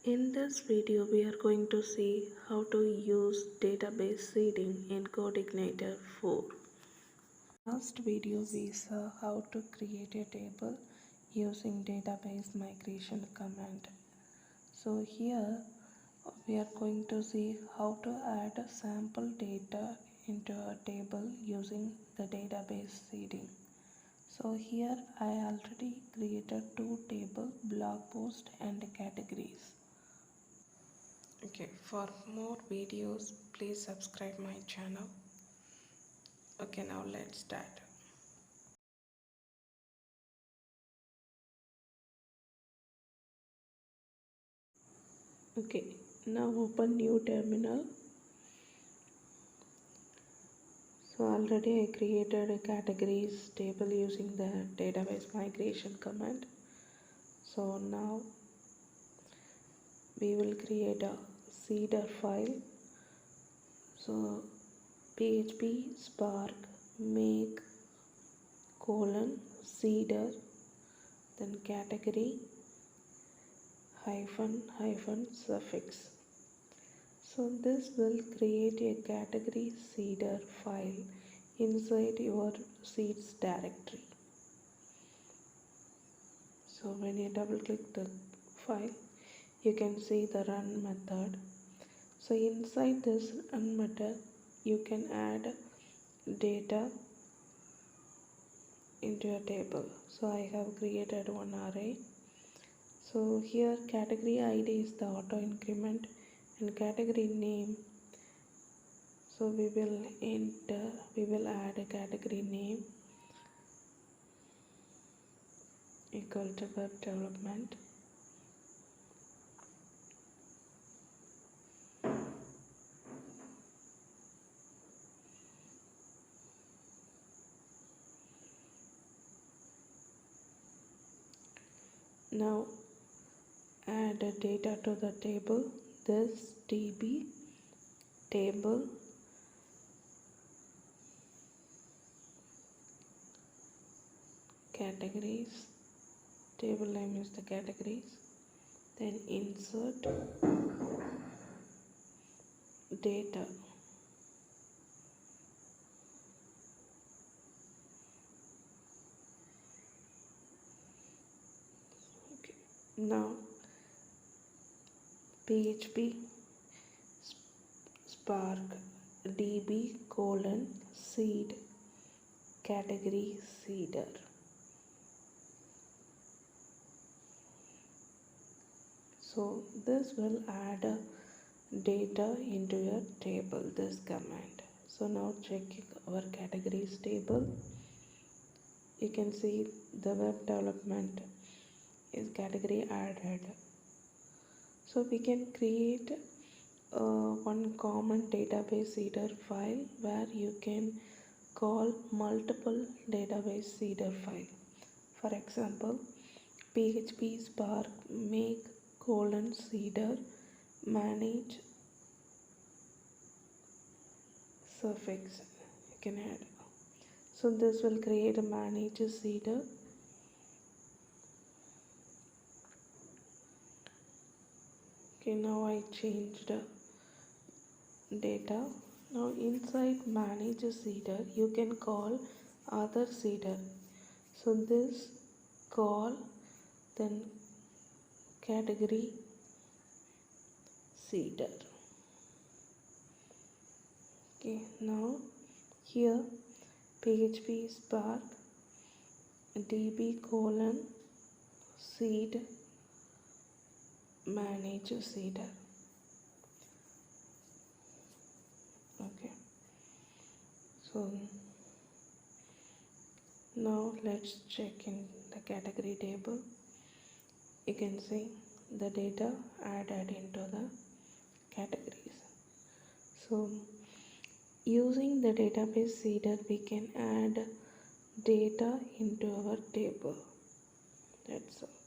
In this video, we are going to see how to use database seeding in Codeigniter 4. Last video, we saw how to create a table using database migration command. So here, we are going to see how to add sample data into a table using the database seeding. So here, I already created two tables, blog post and categories. Okay, for more videos, please subscribe my channel. Okay, now let's start. Okay, now open new terminal. So already I created a categories table using the database migration command. So now we will create a seeder file. So PHP Spark make :seeder, then category -suffix. So this will create a category seeder file inside your seeds directory. So when you double click the file, you can see the run method. So inside this run method, you can add data into a table. So I have created one array. So here category ID is the auto increment and category name. So we will add a category name equal to web development. Now add data to the table. This DB table categories, table name is the categories, then insert data. Okay. Now PHP Spark DB :seed category seeder. So this will add data into your table, this command. So now checking our categories table, you can see the web development is category added. So we can create one common database seeder file where you can call multiple database seeder file. For example, PHP Spark make :seeder manage suffix you can add. So this will create a manage seeder. Okay, now I changed data. Now inside manage seeder you can call other seeder. So this call then category seeder. Okay, now here PHP Spark DB :seed manage seeder. Okay, so now let's check in the category table. You can see the data added into the categories. So using the database seeder we can add data into our table. That's all.